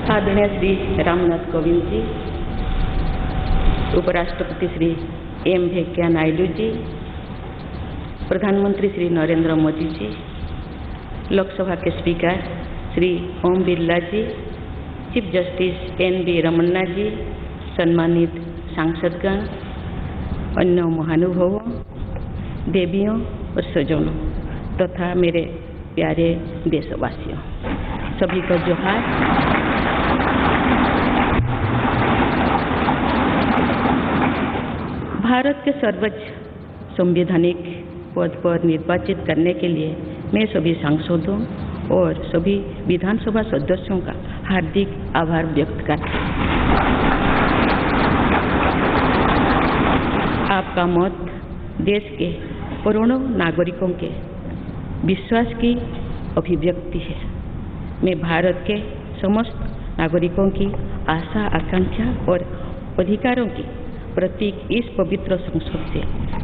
आदरणीय श्री रामनाथ कोविंद जी, उपराष्ट्रपति श्री एम वेंकैया नायडू जी, प्रधानमंत्री श्री नरेंद्र मोदी जी, लोकसभा के स्पीकर श्री ओम बिरला जी, चीफ जस्टिस एन.वी. रमन्ना जी, सम्मानित सांसदगण, अन्य महानुभावों, देवियों और सज्जनों तथा मेरे प्यारे देशवासियों, सभी को जोहार। भारत के सर्वोच्च संवैधानिक पद पर निर्वाचित करने के लिए मैं सभी सांसदों और सभी विधानसभा सदस्यों का हार्दिक आभार व्यक्त करती हूँ। आपका मत देश के करोड़ों नागरिकों के विश्वास की अभिव्यक्ति है। मैं भारत के समस्त नागरिकों की आशा आकांक्षा और अधिकारों की प्रतीक इस पवित्र संसद से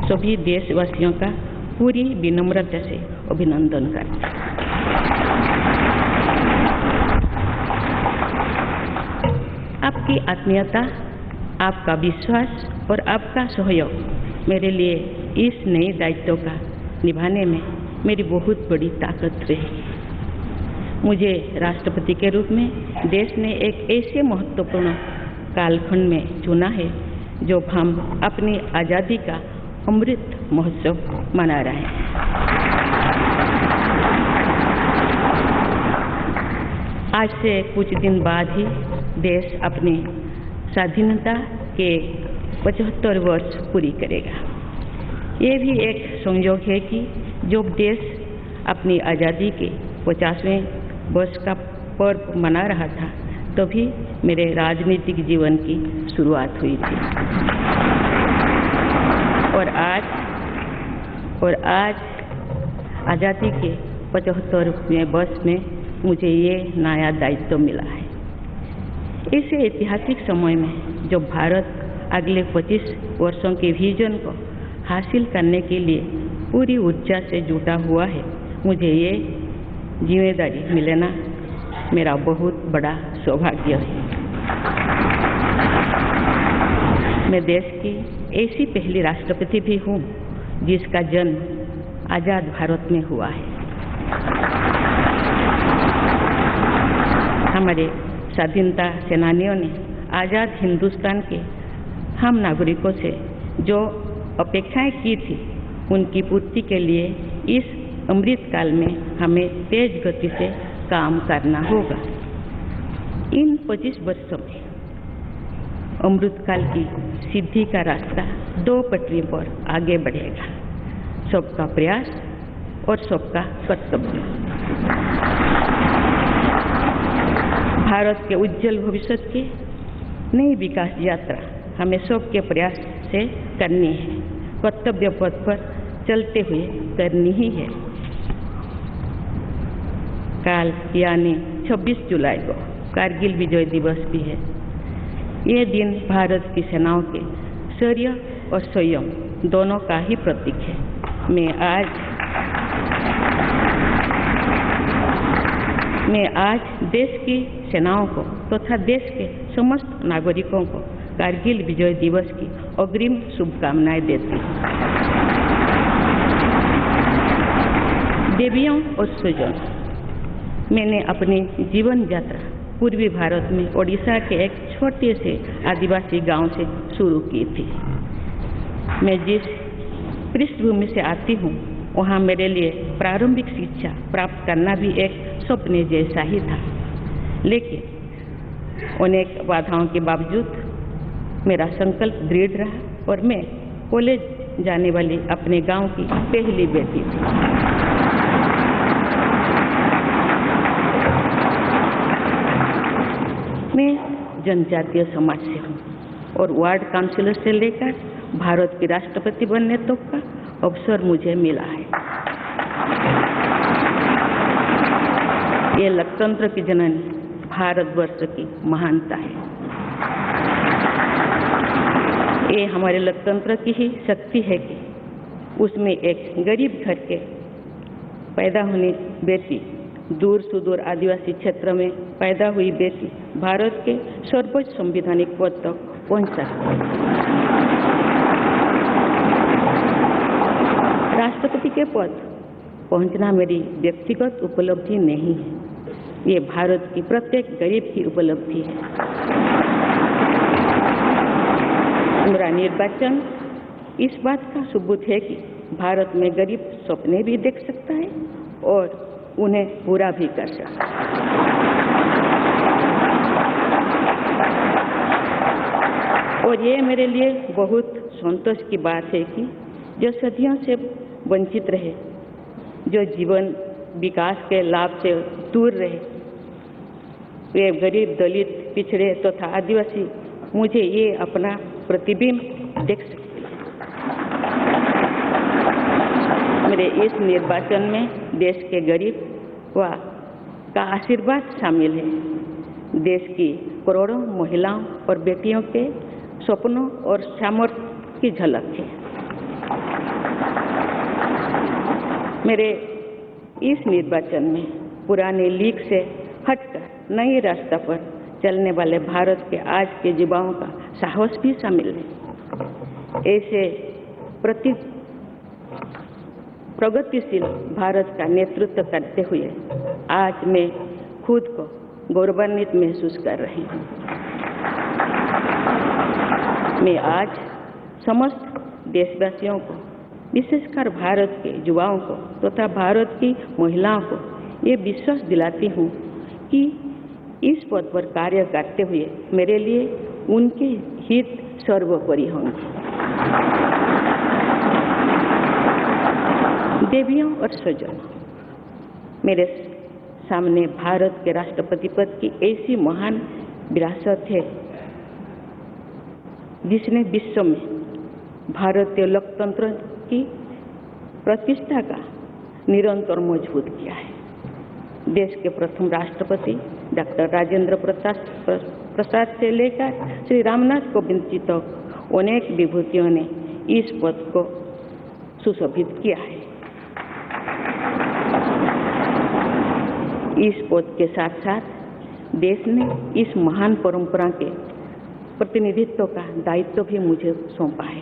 सभी देशवासियों का पूरी विनम्रता से अभिनंदन करता हूँ। आपकी आत्मीयता, आपका विश्वास और आपका सहयोग मेरे लिए इस नए दायित्व का निभाने में मेरी बहुत बड़ी ताकत रहेगी। मुझे राष्ट्रपति के रूप में देश ने एक ऐसे महत्वपूर्ण कालखंड में चुना है जब हम अपनी आज़ादी का अमृत महोत्सव मना रहे हैं। आज से कुछ दिन बाद ही देश अपनी स्वाधीनता के 75 वर्ष पूरी करेगा। ये भी एक संयोग है कि जब देश अपनी आज़ादी के 50वें वर्ष का पर्व मना रहा था, तभी मेरे राजनीतिक जीवन की शुरुआत हुई थी। और आज आज़ादी के 75वें वर्ष में मुझे ये नया दायित्व मिला है। इस ऐतिहासिक समय में जब भारत अगले 25 वर्षों के विजन को हासिल करने के लिए पूरी ऊर्जा से जुटा हुआ है, मुझे ये जिम्मेदारी मिलना मेरा बहुत बड़ा सौभाग्य है। मैं देश की ऐसी पहली राष्ट्रपति भी हूँ जिसका जन्म आज़ाद भारत में हुआ है। हमारे स्वाधीनता सेनानियों ने आज़ाद हिंदुस्तान के हम नागरिकों से जो अपेक्षाएं की थी, उनकी पूर्ति के लिए इस अमृत काल में हमें तेज गति से काम करना होगा। इन 25 वर्षों में अमृतकाल की सिद्धि का रास्ता 2 पटरियों पर आगे बढ़ेगा, सबका प्रयास और सबका कर्तव्य। भारत के उज्जवल भविष्य की नई विकास यात्रा हमें सबके प्रयास से करनी है, कर्तव्य पथ पर चलते हुए करनी ही है। कल यानी 26 जुलाई को कारगिल विजय दिवस भी है। ये दिन भारत की सेनाओं के शौर्य और संयम दोनों का ही प्रतीक है। मैं आज देश की सेनाओं को तथा देश के समस्त नागरिकों को कारगिल विजय दिवस की अग्रिम शुभकामनाएं देती हूँ। देवियों और सज्जनों, मैंने अपनी जीवन यात्रा पूर्वी भारत में ओडिशा के एक छोटे से आदिवासी गांव से शुरू की थी। मैं जिस पृष्ठभूमि से आती हूँ, वहाँ मेरे लिए प्रारंभिक शिक्षा प्राप्त करना भी एक सपने जैसा ही था, लेकिन अनेक बाधाओं के बावजूद मेरा संकल्प दृढ़ रहा और मैं कॉलेज जाने वाली अपने गांव की पहली बेटी थी। मैं जनजातीय समाज से हूँ और वार्ड काउंसिलर से लेकर भारत की राष्ट्रपति बनने तक का अवसर मुझे मिला है। ये लोकतंत्र की जननी भारतवर्ष की महानता है। ये हमारे लोकतंत्र की ही शक्ति है कि उसमें एक गरीब घर के पैदा होने बेटी दूर सुदूर आदिवासी क्षेत्र में पैदा हुई बेटी भारत के सर्वोच्च संवैधानिक पद तक पहुंच सकती है। राष्ट्रपति के पद पहुंचना मेरी व्यक्तिगत उपलब्धि नहीं है, ये भारत की प्रत्येक गरीब की उपलब्धि है। मेरा निर्वाचन इस बात का सबूत है कि भारत में गरीब सपने भी देख सकता है और उन्हें पूरा भी कर सकता है। और ये मेरे लिए बहुत संतोष की बात है कि जो सदियों से वंचित रहे, जो जीवन विकास के लाभ से दूर रहे, वे गरीब, दलित, पिछड़े तथा आदिवासी मुझे ये अपना प्रतिबिंब देख सकते हैं। मेरे इस निर्वाचन में देश के गरीब व का आशीर्वाद शामिल है। देश की करोड़ों महिलाओं और बेटियों के सपनों और सामर्थ्य की झलक है। मेरे इस निर्वाचन में पुराने लीक से हटकर नए रास्ते पर चलने वाले भारत के आज के युवाओं का साहस भी शामिल है। ऐसे प्रगतिशील भारत का नेतृत्व करते हुए आज मैं खुद को गौरवान्वित महसूस कर रही हूँ। मैं आज समस्त देशवासियों को, विशेषकर भारत के युवाओं को तथा भारत की महिलाओं को ये विश्वास दिलाती हूँ कि इस पद पर कार्य करते हुए मेरे लिए उनके हित सर्वोपरि होंगे। देवियों और स्वजनों, मेरे सामने भारत के राष्ट्रपति पद की ऐसी महान विरासत है जिसने विश्व में भारतीय लोकतंत्र की प्रतिष्ठा का निरंतर मजबूत किया है। देश के प्रथम राष्ट्रपति डॉक्टर राजेंद्र प्रसाद से लेकर श्री रामनाथ कोविंद जी तक अनेक विभूतियों ने इस पद को सुशोभित किया है। इस पद के साथ साथ देश ने इस महान परंपरा के प्रतिनिधित्व का दायित्व भी मुझे सौंपा है।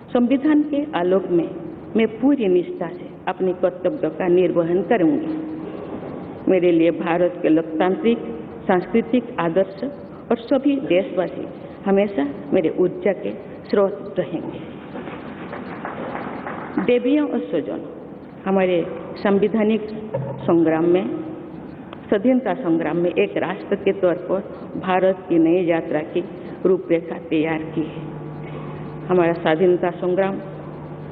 संविधान के आलोक में मैं पूरी निष्ठा से अपने कर्तव्यों का निर्वहन करूंगी। मेरे लिए भारत के लोकतांत्रिक सांस्कृतिक आदर्श और सभी देशवासी हमेशा मेरे ऊर्जा के स्रोत रहेंगे। देवियों और स्वजनों, हमारे संवैधानिक संग्राम में, स्वाधीनता संग्राम में एक राष्ट्र के तौर पर भारत की नई यात्रा की रूपरेखा तैयार की है। हमारा स्वाधीनता संग्राम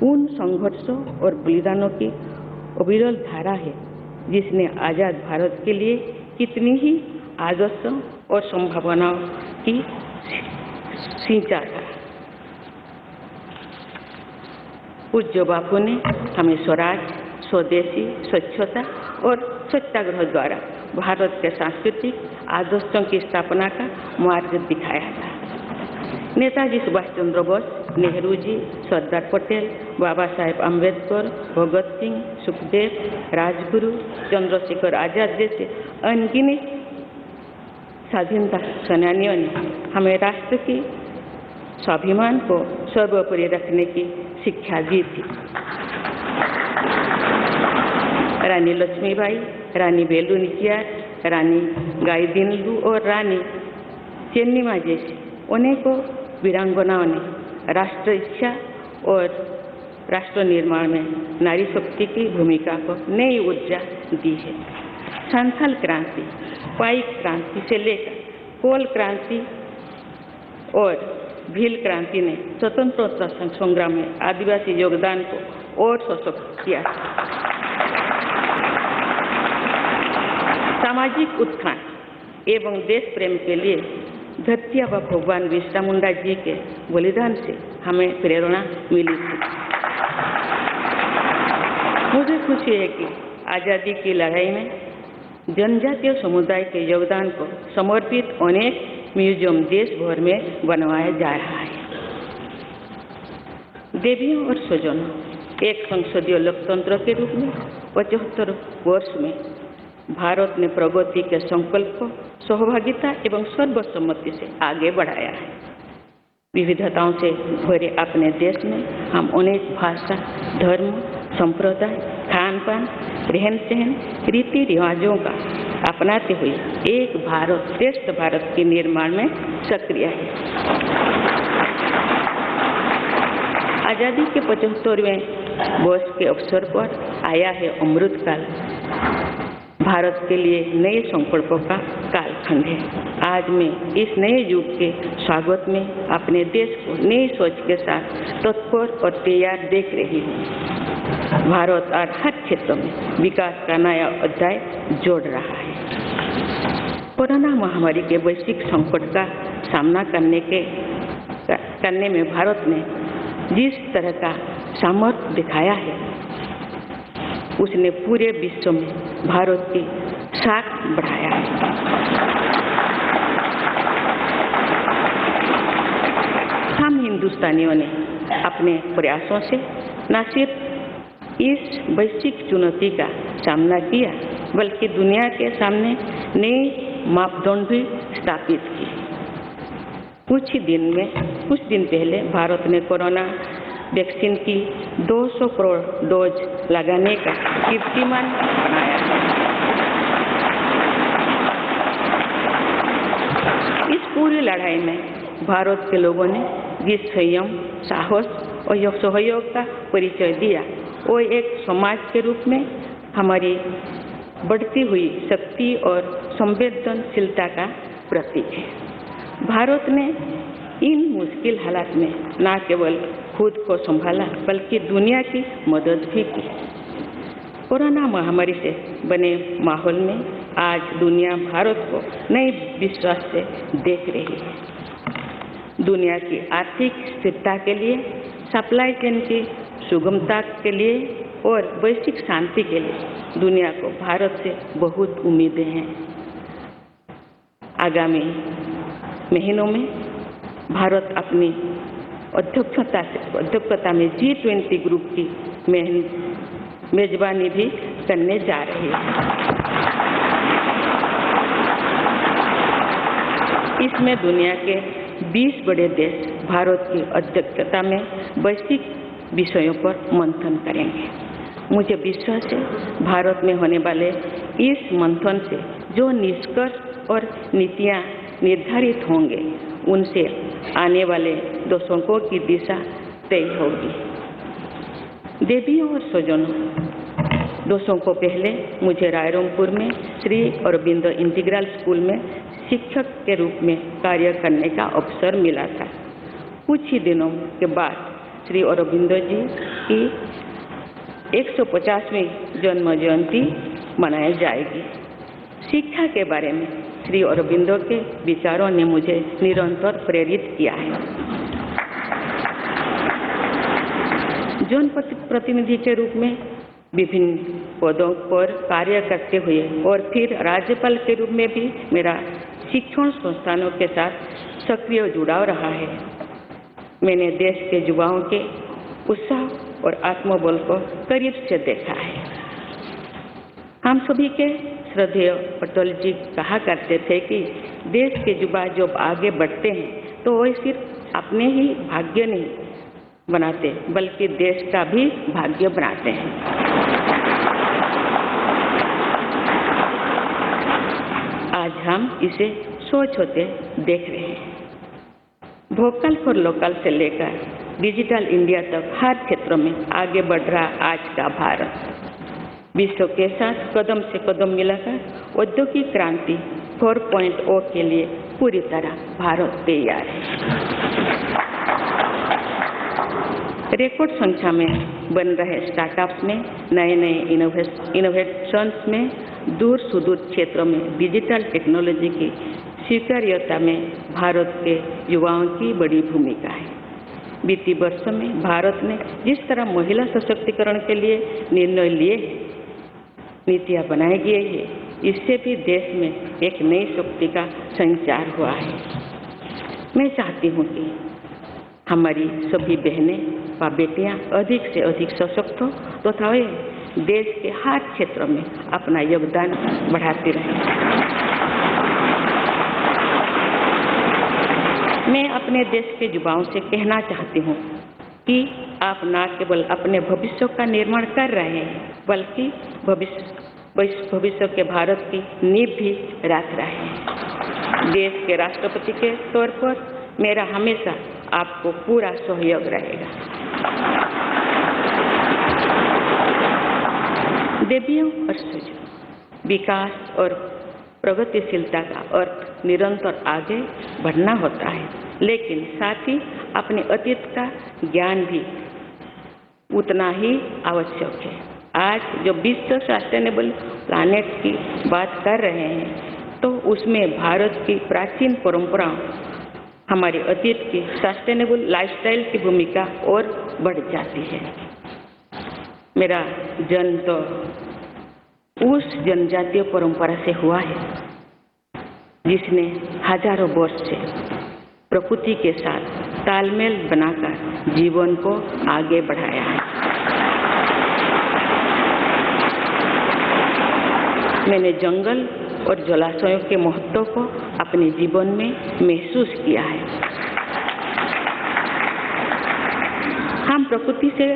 उन संघर्षों और बलिदानों की अविरल धारा है जिसने आज़ाद भारत के लिए कितनी ही आदर्शों और संभावनाओं की सिंचा था। पूज्य बापू ने हमें स्वराज, स्वदेशी, स्वच्छता और सत्याग्रह द्वारा भारत के सांस्कृतिक आदर्शों की स्थापना का मार्ग दिखाया था। नेताजी सुभाष चंद्र बोस, नेहरू जी, सरदार पटेल, बाबा साहेब अम्बेडकर, भगत सिंह, सुखदेव, राजगुरु, चंद्रशेखर आजाद जैसे अनगिनत स्वाधीनता सेनानियों ने हमें राष्ट्र की स्वाभिमान को सर्वोपरि रखने की शिक्षा दी थी। रानी लक्ष्मीबाई, रानी वेलु नाचियार, रानी गाइदिन्लु और रानी चेन्निमा जैसी अनेकों वीरांगनाओं ने राष्ट्र इच्छा और राष्ट्र निर्माण में नारी शक्ति की भूमिका को नई ऊर्जा दी है। संथाल क्रांति, पाइक क्रांति से लेकर कोल क्रांति और भील क्रांति ने स्वतंत्रता संग्राम में आदिवासी योगदान को और सशक्त किया। सामाजिक उत्थान एवं देश प्रेम के लिए धरती आबा भगवान बिरसा मुंडा जी के बलिदान से हमें प्रेरणा मिली थी। मुझे खुशी है कि आज़ादी की लड़ाई में जनजातीय समुदाय के योगदान को समर्पित अनेक म्यूजियम देश भर में बनवाया जा रहा है। देवियों और स्वजनों, एक संसदीय लोकतंत्र के रूप में 75 वर्ष में भारत ने प्रगति के संकल्प को सहभागिता एवं सर्वसम्मति से आगे बढ़ाया है। विविधताओं से भरे अपने देश में हम अनेक भाषा, धर्म, संप्रदाय, खान पान, रहन सहन, रीति रिवाजों का अपनाते हुए एक भारत श्रेष्ठ भारत के निर्माण में सक्रिय है। आज़ादी के 75वें वर्ष के अवसर पर आया है अमृतकाल। भारत के लिए नए संकल्पों का कालखंड है। आज मैं इस नए युग के स्वागत में अपने देश को नई सोच के साथ तत्पर और तैयार देख रही हूँ। भारत आज हर क्षेत्र में विकास का नया अध्याय जोड़ रहा है। कोरोना महामारी के वैश्विक संकट का सामना करने में भारत ने जिस तरह का सामर्थ्य दिखाया है, उसने पूरे विश्व में भारत की साख बढ़ाया है। हम हिंदुस्तानियों ने अपने प्रयासों से न सिर्फ इस वैश्विक चुनौती का सामना किया, बल्कि दुनिया के सामने नए मापदंड भी स्थापित किए। कुछ दिन पहले भारत ने कोरोना वैक्सीन की 200 करोड़ डोज लगाने का कीर्तिमान बनाया है। इस पूरी लड़ाई में भारत के लोगों ने जिस संयम, साहस और सहयोग का परिचय दिया, वो एक समाज के रूप में हमारी बढ़ती हुई शक्ति और संवेदनशीलता का प्रतीक है। भारत ने इन मुश्किल हालात में न केवल खुद को संभाला, बल्कि दुनिया की मदद भी की। कोरोना महामारी से बने माहौल में आज दुनिया भारत को नए विश्वास से देख रही है। दुनिया की आर्थिक स्थिरता के लिए, सप्लाई चेन की सुगमता के लिए और वैश्विक शांति के लिए दुनिया को भारत से बहुत उम्मीदें हैं। आगामी महीनों में भारत अपनी अध्यक्षता में G20 ग्रुप की मेजबानी भी करने जा रही है। इसमें दुनिया के 20 बड़े देश भारत की अध्यक्षता में वैश्विक विषयों पर मंथन करेंगे। मुझे विश्वास है भारत में होने वाले इस मंथन से जो निष्कर्ष और नीतियां निर्धारित होंगे, उनसे आने वाले दशकों की दिशा तय होगी। देवियों और स्वजनों, दशकों पहले मुझे रायरंगपुर में श्री अरबिंदो इंटीग्रल स्कूल में शिक्षक के रूप में कार्य करने का अवसर मिला था। कुछ ही दिनों के बाद श्री अरबिंदो जी की 150वीं जन्म जयंती मनाई जाएगी। शिक्षा के बारे में श्री अरबिंदो के विचारों ने मुझे निरंतर प्रेरित किया है। जन प्रतिनिधि के रूप में विभिन्न पदों पर कार्य करते हुए और फिर राज्यपाल के रूप में भी मेरा शिक्षण संस्थानों के साथ सक्रिय जुड़ाव रहा है। मैंने देश के युवाओं के उत्साह और आत्मबल को करीब से देखा है। हम सभी के श्रद्धेय अटल जी कहा करते थे कि देश के युवा जब आगे बढ़ते हैं तो वे सिर्फ अपने ही भाग्य नहीं बनाते, बल्कि देश का भी भाग्य बनाते हैं। आज हम इसे सोच होते देख रहे हैं। वोकल फॉर लोकल से लेकर डिजिटल इंडिया तक हर क्षेत्र में आगे बढ़ रहा आज का भारत विश्व के साथ कदम से कदम मिलाकर औद्योगिक क्रांति 4.0 के लिए पूरी तरह भारत तैयार है। रिकॉर्ड संख्या में बन रहे स्टार्टअप्स में नए इनोवेशंस में दूर सुदूर क्षेत्रों में डिजिटल टेक्नोलॉजी की स्वीकार्यता में भारत के युवाओं की बड़ी भूमिका है। बीते वर्षों में भारत ने जिस तरह महिला सशक्तिकरण के लिए निर्णय लिए हैं, नीतियाँ बनाई गई है, इससे भी देश में एक नई शक्ति का संचार हुआ है। मैं चाहती हूँ कि हमारी सभी बहनें व बेटियाँ अधिक से अधिक सशक्त हो तथा वे देश के हर क्षेत्र में अपना योगदान बढ़ाते रहें। मैं अपने देश के युवाओं से कहना चाहती हूँ कि आप न केवल अपने भविष्य का निर्माण कर रहे हैं, बल्कि भविष्य के भारत की नींव भी रख रहे हैं। देश के राष्ट्रपति के तौर पर मेरा हमेशा आपको पूरा सहयोग रहेगा। देवियों और सूर्यों, विकास और प्रगतिशीलता का अर्थ निरंतर आगे बढ़ना होता है, लेकिन साथ ही अपने अतीत का ज्ञान भी उतना ही आवश्यक है। आज जो विश्व सस्टेनेबल प्लैनेट की बात कर रहे हैं, तो उसमें भारत की प्राचीन परंपराओं, हमारे अतीत की सस्टेनेबल लाइफस्टाइल की भूमिका और बढ़ जाती है। मेरा जन्म तो उस जनजातीय परंपरा से हुआ है जिसने हजारों वर्ष से प्रकृति के साथ तालमेल बनाकर जीवन को आगे बढ़ाया है। मैंने जंगल और जलाशयों के महत्व को अपने जीवन में महसूस किया है। हम प्रकृति से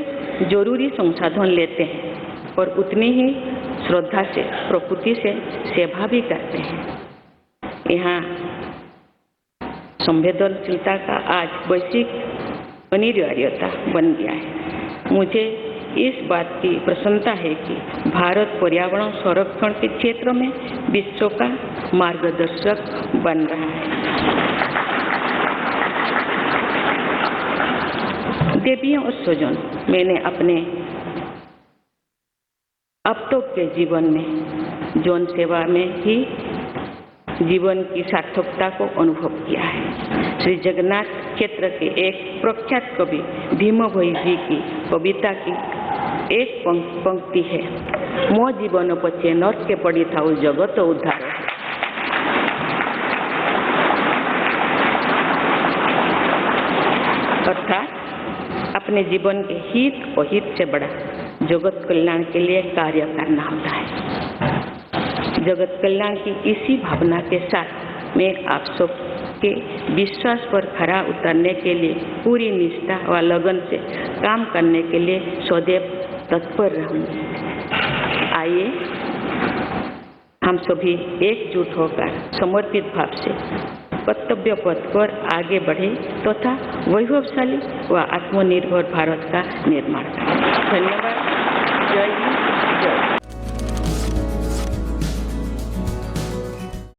जरूरी संसाधन लेते हैं और उतनी ही श्रद्धा से प्रकृति से सेवा भी करते हैं। यहाँ संवेदनशीलता का आज वैश्विक अनिवार्यता बन गया है। मुझे इस बात की प्रसन्नता है कि भारत पर्यावरण संरक्षण के क्षेत्र में विश्व का मार्गदर्शक बन रहा है। देवियों और स्वजन, मैंने अपने अब तक के जीवन में जौन सेवा में ही जीवन की सार्थकता को अनुभव किया है। श्री जगन्नाथ क्षेत्र के एक प्रख्यात कवि भीम भोई जी की कविता की एक पंक्ति है, मो जीवन पछे नरके पड़ी थाउ जगत उद्धार। अर्थात अपने जीवन के हित और हित से बड़ा जगत कल्याण के लिए कार्य करना होता है। जगत कल्याण की इसी भावना के साथ मैं आप सबके विश्वास पर खरा उतरने के लिए पूरी निष्ठा व लगन से काम करने के लिए सदैव तत्पर रहूंगी। आइए हम सभी एकजुट होकर समर्पित भाव से कर्तव्य पथ पर आगे बढ़े तथा वैभवशाली व आत्मनिर्भर भारत का निर्माण करें। धन्यवाद।